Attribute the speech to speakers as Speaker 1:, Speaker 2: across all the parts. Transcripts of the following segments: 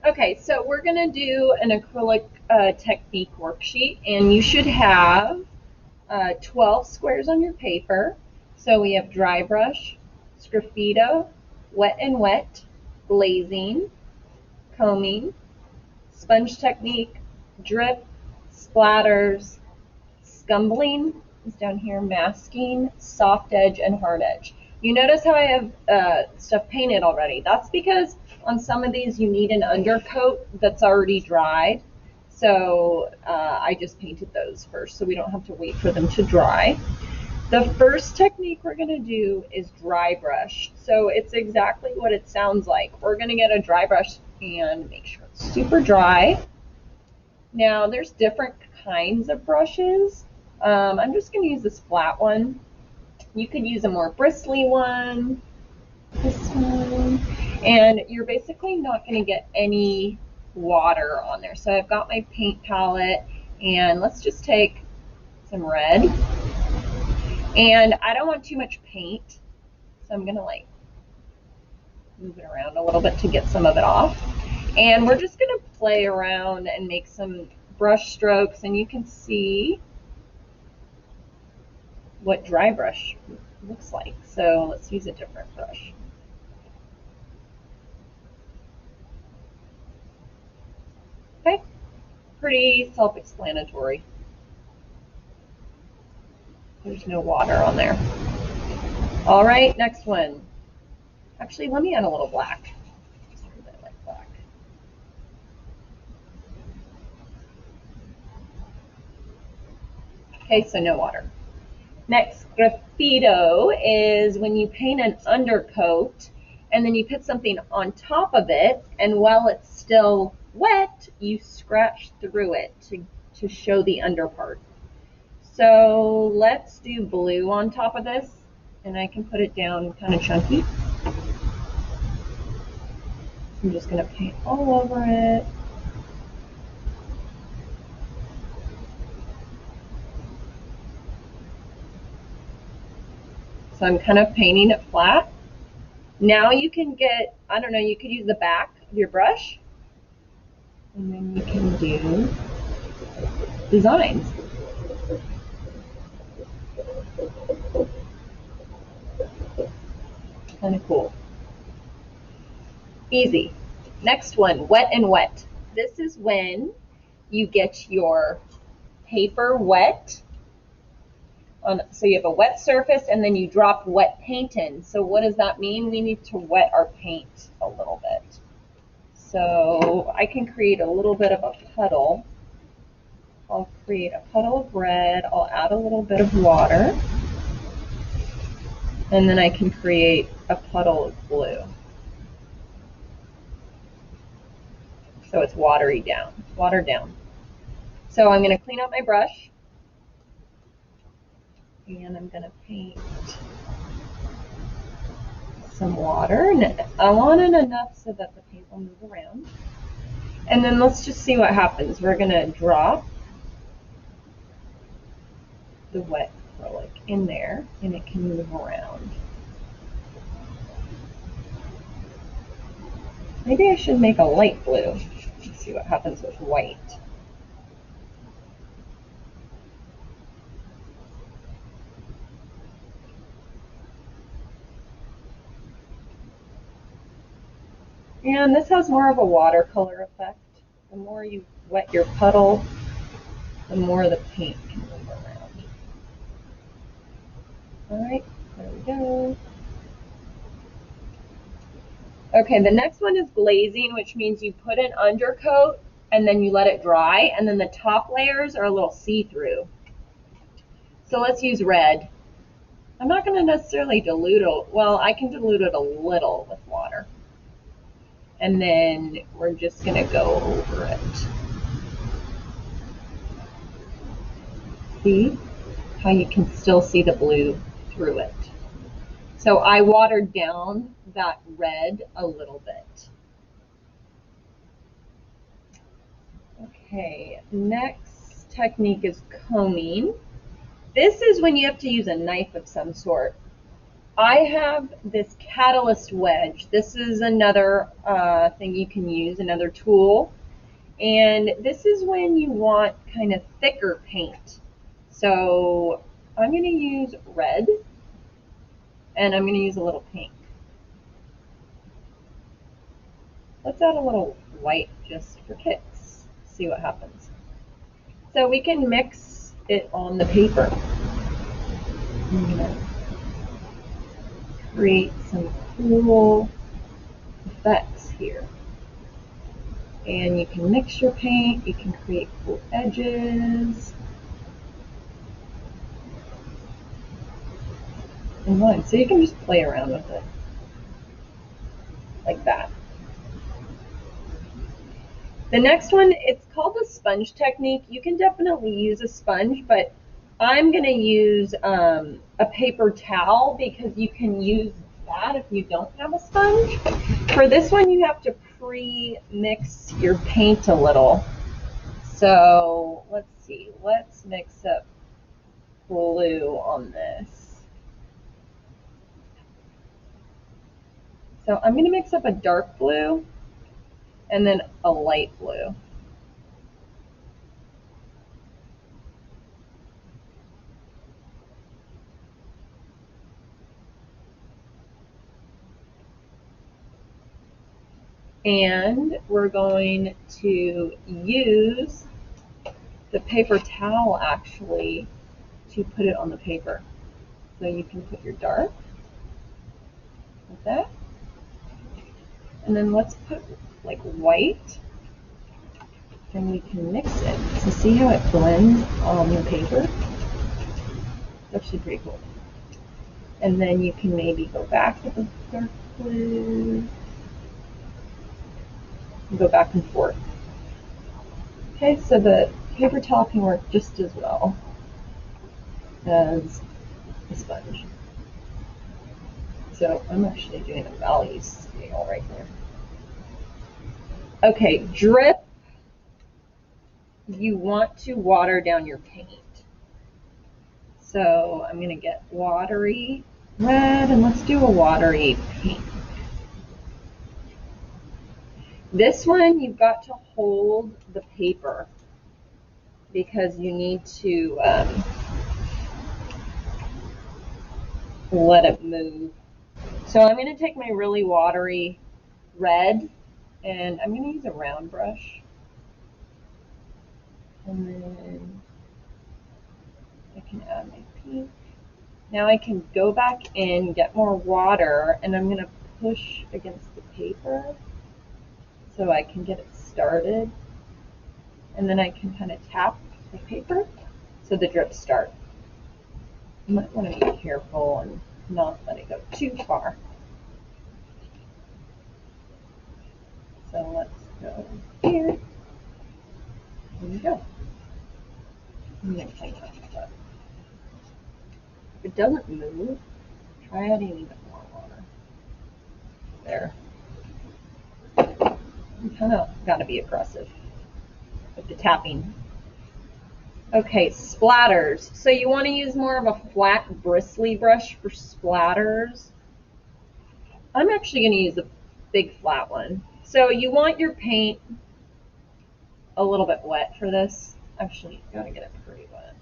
Speaker 1: Okay, so we're going to do an acrylic technique worksheet, and you should have 12 squares on your paper. So we have dry brush, sgraffito, wet and wet, glazing, combing, sponge technique, drip, splatters, scumbling is down here, masking, soft edge, and hard edge. You notice how I have stuff painted already. That's because on some of these you need an undercoat that's already dried. So I just painted those first so we don't have to wait for them to dry. The first technique we're going to do is dry brush. So it's exactly what it sounds like. We're going to get a dry brush and make sure it's super dry. Now there's different kinds of brushes. I'm just going to use this flat one. You could use a more bristly one, this one, and you're basically not going to get any water on there. So I've got my paint palette, and let's just take some red. And I don't want too much paint, so I'm going to like move it around a little bit to get some of it off. And we're just going to play around and make some brush strokes, and you can see what dry brush looks like. So let's use a different brush. Okay, pretty self-explanatory. There's no water on there. All right, next one. Actually, let me add a little black. I like black. Okay, so no water. Next, graffito is when you paint an undercoat and then you put something on top of it, and while it's still wet, you scratch through it to show the under part. So let's do blue on top of this, and I can put it down kind of chunky. I'm just going to paint all over it. So I'm kind of painting it flat. Now you can get, I don't know, you could use the back of your brush, and then you can do designs. Kind of cool. Easy. Next one, wet and wet. This is when you get your paper wet. So you have a wet surface and then you drop wet paint in. So what does that mean? We need to wet our paint a little bit. So I can create a little bit of a puddle. I'll create a puddle of red. I'll add a little bit of water. And then I can create a puddle of blue. So it's watered down. So I'm going to clean up my brush. And I'm going to paint some water. And I want it enough so that the paint will move around. And then let's just see what happens. We're going to drop the wet acrylic in there, and it can move around. Maybe I should make a light blue. Let's see what happens with white. And this has more of a watercolor effect. The more you wet your puddle, the more the paint can move around. All right, there we go. Okay, the next one is glazing, which means you put an undercoat and then you let it dry, and then the top layers are a little see-through. So let's use red. I'm not going to necessarily dilute it. Well, I can dilute it a little with water. And then we're just going to go over it. See how you can still see the blue through it. So I watered down that red a little bit. Okay, next technique is combing. This is when you have to use a knife of some sort. I have this catalyst wedge. This is another thing you can use, another tool. And this is when you want kind of thicker paint. So I'm going to use red, and I'm going to use a little pink. Let's add a little white just for kicks. See what happens. So we can mix it on the paper. I'm going to create some cool effects here. And you can mix your paint, you can create cool edges. And one, so you can just play around with it like that. The next one, it's called the sponge technique. You can definitely use a sponge, but I'm going to use a paper towel because you can use that if you don't have a sponge. For this one, you have to pre-mix your paint a little. So let's see, let's mix up blue on this. So I'm going to mix up a dark blue and then a light blue. And we're going to use the paper towel actually to put it on the paper. So you can put your dark like that. And then let's put like white, and we can mix it. So see how it blends on the paper? It's actually pretty cool. And then you can maybe go back with the dark blue, and go back and forth. Okay, so the paper towel can work just as well as the sponge. So I'm actually doing a value scale right there. Okay, drip. You want to water down your paint. So I'm going to get watery red, and let's do a watery pink. This one, you've got to hold the paper because you need to let it move. So I'm going to take my really watery red, and I'm going to use a round brush. And then I can add my pink. Now I can go back in, get more water, and I'm going to push against the paper so I can get it started. And then I can kind of tap the paper so the drips start. You might want to be careful and not let it go too far. So let's go here. Here we go. I'm going to clean that up. If it doesn't move, try adding a bit more water. There. You kind of got to be aggressive with the tapping. Okay, splatters. So you want to use more of a flat, bristly brush for splatters. I'm actually going to use a big flat one. So you want your paint a little bit wet for this. Actually, you got to get it pretty wet.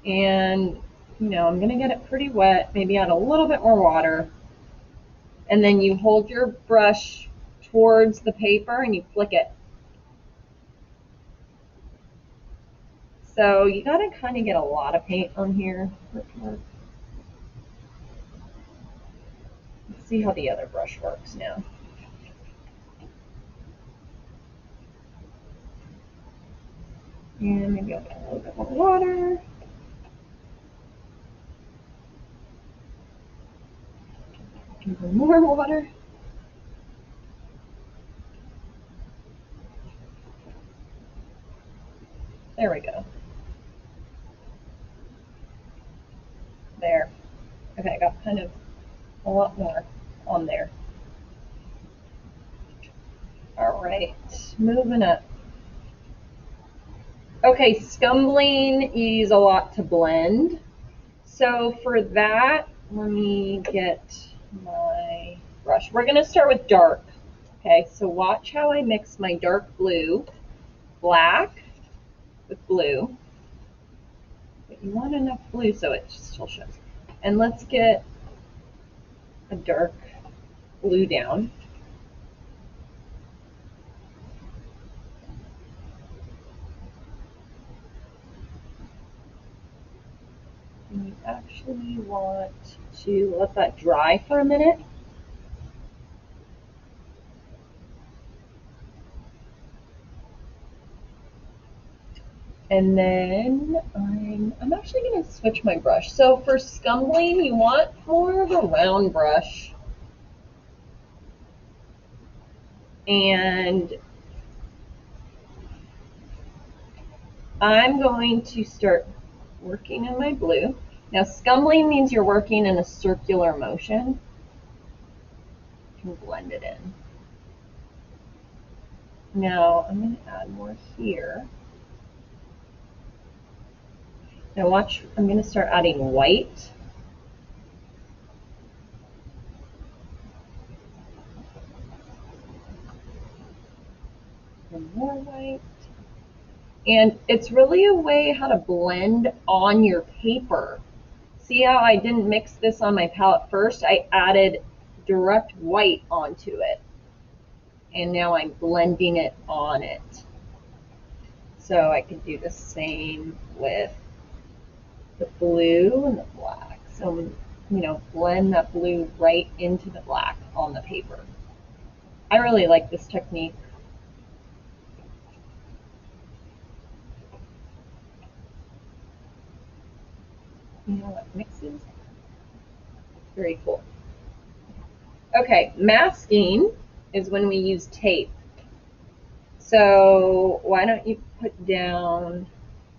Speaker 1: And, you know, I'm going to get it pretty wet, maybe add a little bit more water. And then you hold your brush towards the paper and you flick it. So you got to kind of get a lot of paint on here. Let's see how the other brush works now. And maybe I'll get a little bit more water. Even more water. There we go. There. Okay, I got kind of a lot more on there. All right, moving up. Okay, scumbling you use a lot to blend. So for that, let me get my brush. We're going to start with dark. Okay, so watch how I mix my dark blue, black with blue. But you want enough blue so it still shows. And let's get a dark blue down. And you actually want to let that dry for a minute. And then I'm actually going to switch my brush. So for scumbling, you want more of a round brush. And I'm going to start working in my blue. Now scumbling means you're working in a circular motion. You can blend it in. Now I'm going to add more here. Now watch, I'm going to start adding white. And more white. And it's really a way how to blend on your paper. See how I didn't mix this on my palette first? I added direct white onto it. And now I'm blending it on it. So I could do the same with the blue and the black. So, you know, blend that blue right into the black on the paper. I really like this technique. You know what mixes? Very cool. Okay, masking is when we use tape. So why don't you put down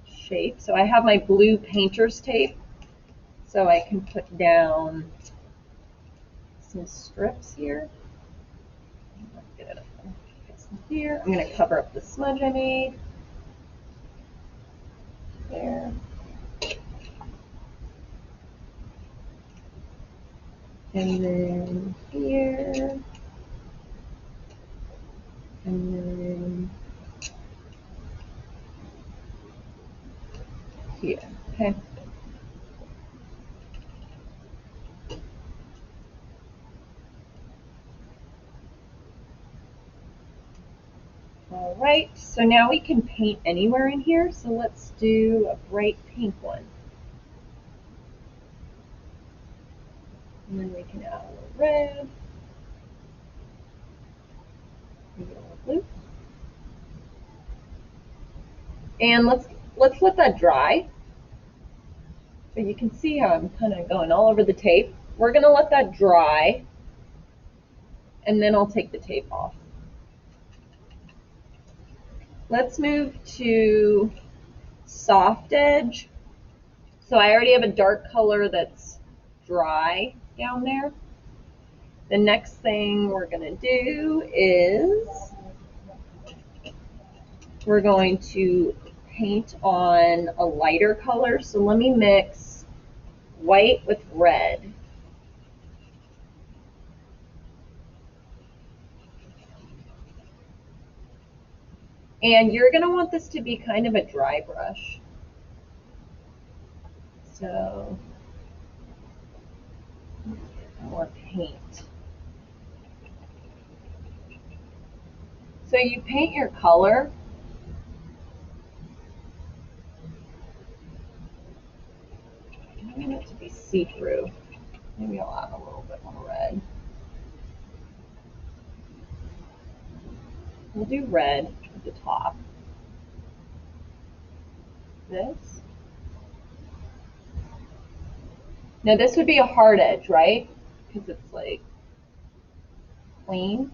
Speaker 1: shape? So I have my blue painter's tape. So I can put down some strips here. Get it up here. I'm going to cover up the smudge I made. There. And then here. And then here. Okay. All right, so now we can paint anywhere in here. So let's do a bright pink one. And then we can add a little red. Maybe a little blue. And let's let that dry. So you can see how I'm kind of going all over the tape. We're going to let that dry, and then I'll take the tape off. Let's move to soft edge. So I already have a dark color that's dry down there. The next thing we're going to do is we're going to paint on a lighter color. So let me mix white with red. And you're going to want this to be kind of a dry brush. So more paint. So you paint your color. I want it to be see-through. Maybe I'll add a little bit more red. We'll do red at the top. This. Now this would be a hard edge, right? Because it's like clean.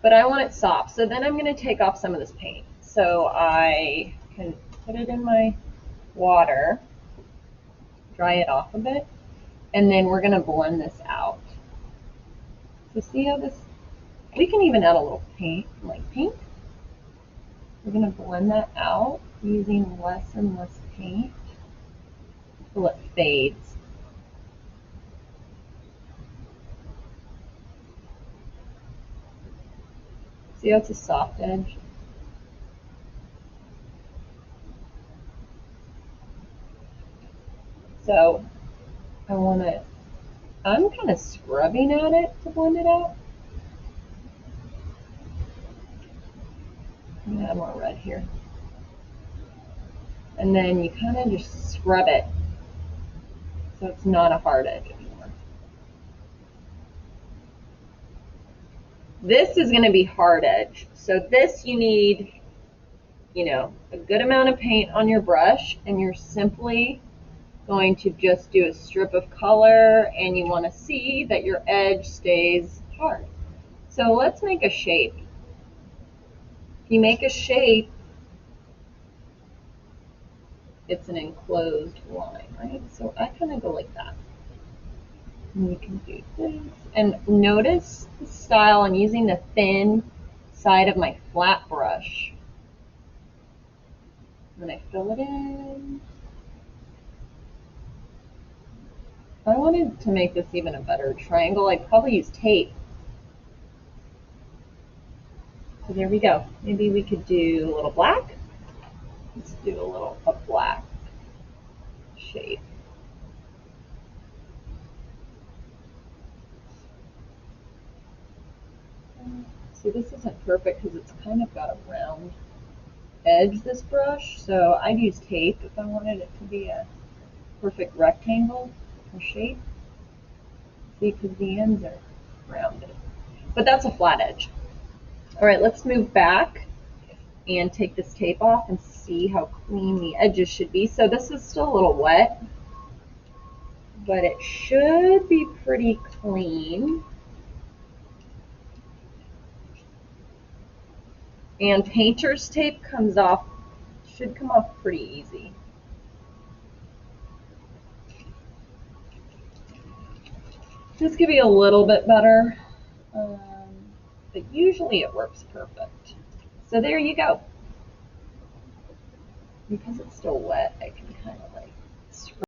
Speaker 1: But I want it soft. So then I'm going to take off some of this paint. So I can put it in my water, dry it off a bit, and then we're going to blend this out. So see how this, we can even add a little paint, like pink. We're going to blend that out using less and less paint until it fades. See how it's a soft edge? So I'm kind of scrubbing at it to blend it out. I'm gonna add more red here. And then you kind of just scrub it so it's not a hard edge anymore. This is gonna be hard edge. So this you need, a good amount of paint on your brush, and you're simply going to just do a strip of color, and you want to see that your edge stays hard. So let's make a shape. If you make a shape, it's an enclosed line, right? So I kind of go like that. And you can do this. And notice the style. I'm using the thin side of my flat brush. Then I fill it in. If I wanted to make this even a better triangle, I'd probably use tape. So there we go. Maybe we could do a little black. Let's do a black shape. See, this isn't perfect because it's kind of got a round edge, this brush. So I'd use tape if I wanted it to be a perfect rectangle or shape. See, because the ends are rounded. But that's a flat edge. All right, let's move back and take this tape off and see how clean the edges should be. So this is still a little wet, but it should be pretty clean. And painter's tape should come off pretty easy. This could be a little bit better, but usually it works perfect. So there you go. Because it's still wet, I can kind of like